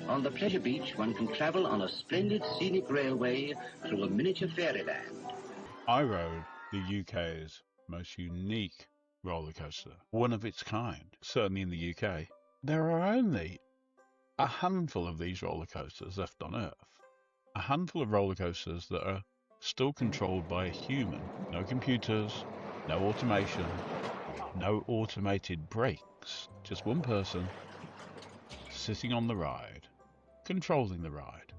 On the Pleasure Beach, one can travel on a splendid scenic railway through a miniature fairyland. I rode the UK's most unique roller coaster, one of its kind, certainly in the UK. There are only a handful of these roller coasters left on Earth. A handful of roller coasters that are still controlled by a human. No computers, no automation, no automated brakes. Just one person sitting on the ride, controlling the ride,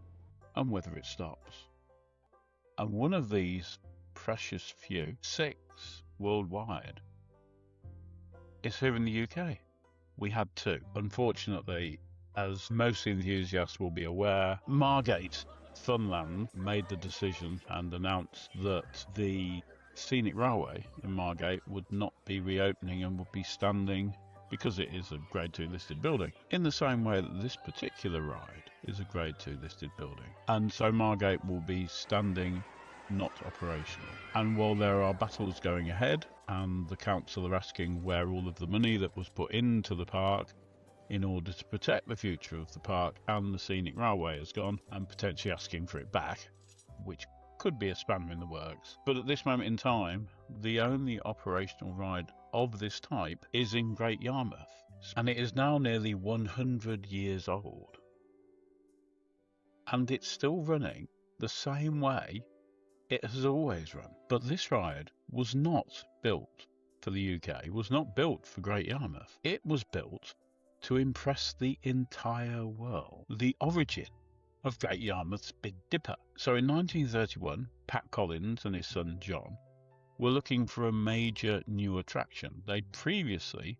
and whether it stops. And one of these precious few, 6 worldwide, is here in the UK. We had 2. Unfortunately, as most enthusiasts will be aware, Margate Funland made the decision and announced that the scenic railway in Margate would not be reopening and would be standing, because it is a Grade 2 listed building, in the same way that this particular ride is a Grade 2 listed building. And so Margate will be standing, not operational. And while there are battles going ahead, and the council are asking where all of the money that was put into the park in order to protect the future of the park and the scenic railway has gone, and potentially asking for it back, which could be a spanner in the works. But at this moment in time, the only operational ride of this type is in Great Yarmouth, and it is now nearly 100 years old. And it's still running the same way it has always run. But this ride was not built for the UK, was not built for Great Yarmouth. It was built to impress the entire world. The origin of Great Yarmouth's Big Dipper. So in 1931, Pat Collins and his son John were looking for a major new attraction. They'd previously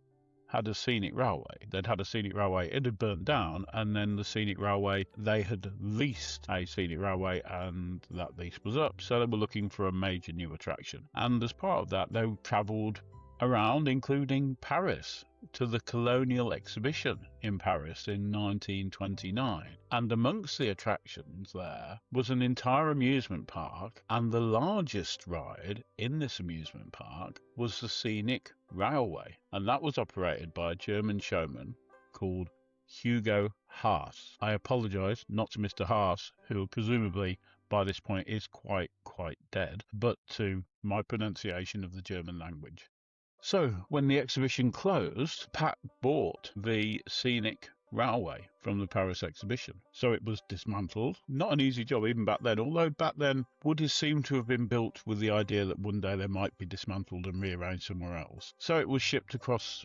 had a scenic railway. They'd had a scenic railway, it had burnt down, and then the scenic railway, they had leased a scenic railway and that lease was up, so they were looking for a major new attraction. And as part of that, they travelled around, including Paris, to the Colonial Exhibition in Paris in 1929. And amongst the attractions there was an entire amusement park, and the largest ride in this amusement park was the scenic railway, and that was operated by a German showman called Hugo Haase. I apologise, not to Mr. Haase, who presumably by this point is quite dead, but to my pronunciation of the German language. So, when the exhibition closed, Pat bought the scenic railway from the Paris exhibition. So it was dismantled. Not an easy job even back then, although back then would seem to have been built with the idea that one day they might be dismantled and rearranged somewhere else. So it was shipped across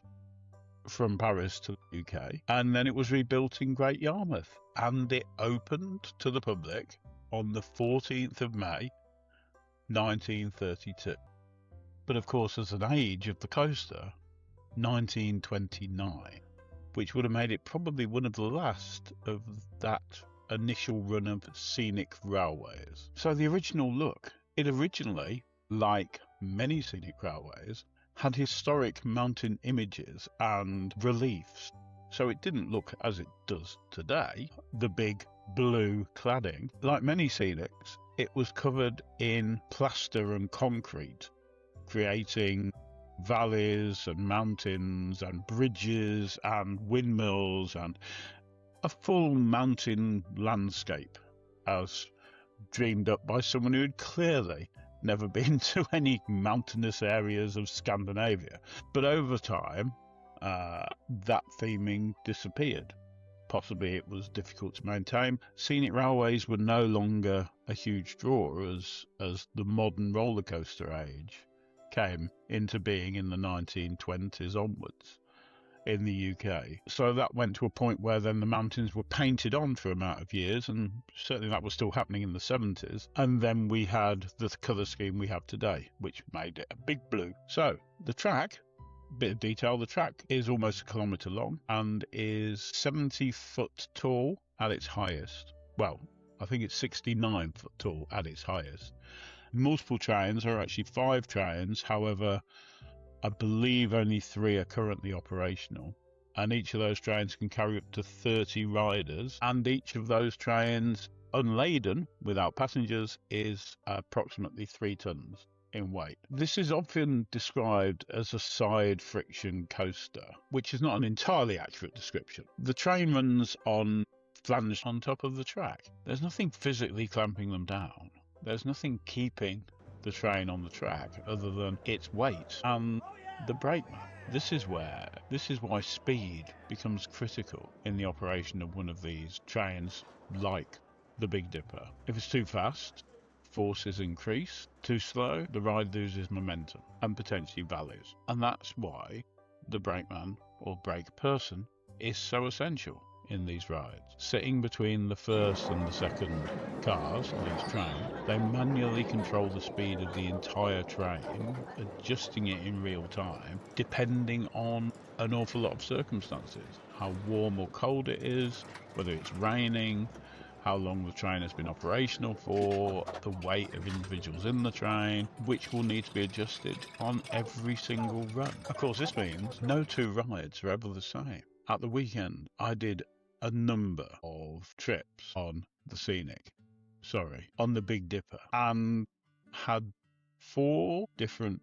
from Paris to the UK, and then it was rebuilt in Great Yarmouth, and it opened to the public on the 14th of May, 1932. But of course, as an age of the coaster, 1929, which would have made it probably one of the last of that initial run of scenic railways. So the original look, it originally, like many scenic railways, had historic mountain images and reliefs. So it didn't look as it does today, the big blue cladding. Like many scenics, it was covered in plaster and concrete, creating valleys and mountains and bridges and windmills and a full mountain landscape as dreamed up by someone who had clearly never been to any mountainous areas of Scandinavia. But over time, that theming disappeared. Possibly it was difficult to maintain. Scenic railways were no longer a huge draw as the modern roller coaster age came into being in the 1920s onwards in the UK. So that went to a point where then the mountains were painted on for a amount of years, and certainly that was still happening in the 70s. And then we had the colour scheme we have today, which made it a big blue. So the track, bit of detail, the track is almost 1 kilometre long and is 70 foot tall at its highest. Well, I think it's 69 foot tall at its highest. Multiple trains, are actually 5 trains, however, I believe only 3 are currently operational, and each of those trains can carry up to 30 riders, and each of those trains, unladen, without passengers, is approximately 3 tons in weight. This is often described as a side friction coaster, which is not an entirely accurate description. The train runs on flanged on top of the track. There's nothing physically clamping them down. There's nothing keeping the train on the track other than its weight and the brakeman. This is why speed becomes critical in the operation of one of these trains like the Big Dipper. If it's too fast, forces increase. Too slow, the ride loses momentum and potentially values. And that's why the brakeman or brake person is so essential in these rides. Sitting between the first and the second cars on each train, they manually control the speed of the entire train, adjusting it in real time, depending on an awful lot of circumstances. How warm or cold it is, whether it's raining, how long the train has been operational for, the weight of individuals in the train, which will need to be adjusted on every single run. Of course, this means no two rides are ever the same. At the weekend, I did a number of trips on the Big Dipper, and had 4 different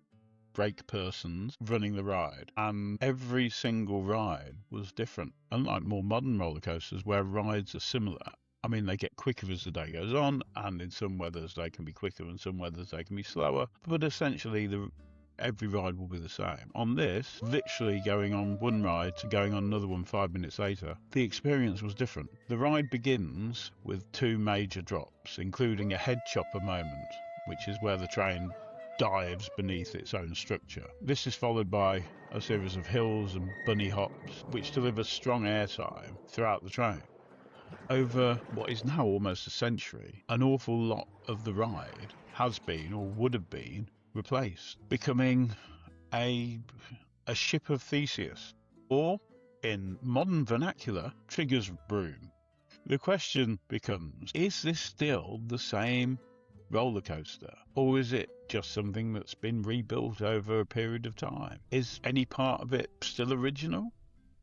brake persons running the ride, and every single ride was different. Unlike more modern roller coasters where rides are similar, I mean, they get quicker as the day goes on, and in some weathers they can be quicker and some weathers they can be slower, but essentially every ride will be the same. On this, literally going on one ride to going on another one 5 minutes later, the experience was different. The ride begins with 2 major drops, including a head chopper moment, which is where the train dives beneath its own structure. This is followed by a series of hills and bunny hops, which deliver strong airtime throughout the train. Over what is now almost a century, an awful lot of the ride has been or would have been replaced, becoming a ship of Theseus, or in modern vernacular, Trigger's broom. The question becomes, is this still the same roller coaster, or is it just something that's been rebuilt over a period of time? Is any part of it still original?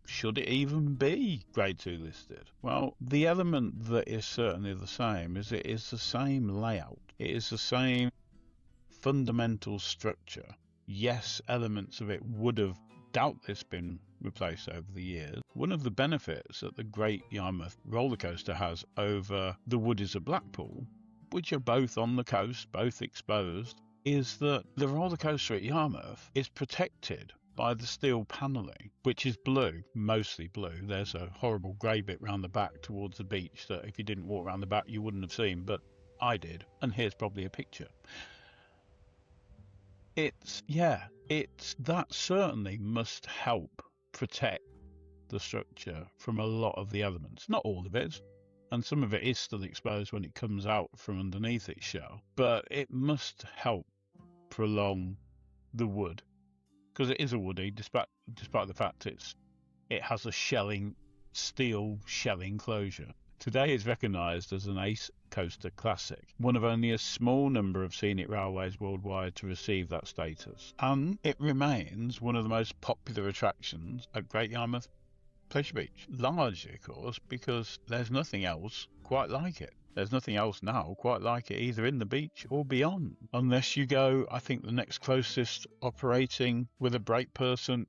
Should it even be Grade 2 listed? Well, the element that is certainly the same is it is the same layout. It is the same fundamental structure. Yes, elements of it would have doubtless been replaced over the years. One of the benefits that the Great Yarmouth roller coaster has over the Woodies of Blackpool, which are both on the coast, both exposed, is that the roller coaster at Yarmouth is protected by the steel panelling, which is blue, mostly blue. There's a horrible grey bit round the back towards the beach that if you didn't walk around the back you wouldn't have seen, but I did, and here's probably a picture. That certainly must help protect the structure from a lot of the elements. Not all of it, and some of it is still exposed when it comes out from underneath its shell, but it must help prolong the wood, because it is a woody, despite the fact it has a steel shell enclosure. Today it's recognised as an Ace Coaster Classic, one of only a small number of scenic railways worldwide to receive that status, and it remains one of the most popular attractions at Great Yarmouth Pleasure Beach, largely, of course, because there's nothing else quite like it. There's nothing else now quite like it, either in the beach or beyond. Unless you go, I think the next closest operating with a brake person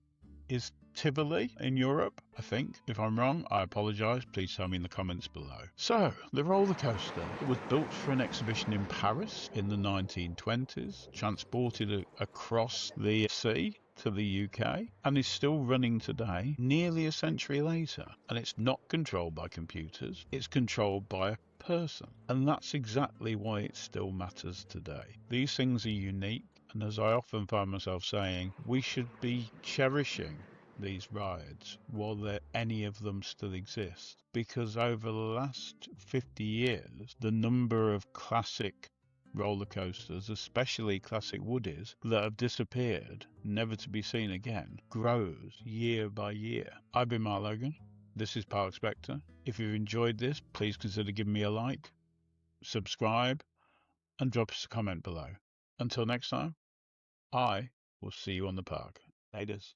is Tivoli in Europe, I think. If I'm wrong, I apologise. Please tell me in the comments below. So, the roller coaster was built for an exhibition in Paris in the 1920s, transported across the sea to the UK, and is still running today, nearly a century later. And it's not controlled by computers, it's controlled by a person. And that's exactly why it still matters today. These things are unique, and as I often find myself saying, we should be cherishing these rides while any of them still exist, because over the last 50 years the number of classic roller coasters, especially classic woodies, that have disappeared, never to be seen again, grows year by year. I've been Mark Logan. This is Park Spectre. If you've enjoyed this, please consider giving me a like, subscribe, and drop us a comment below. Until next time, I will see you on the park. Laters.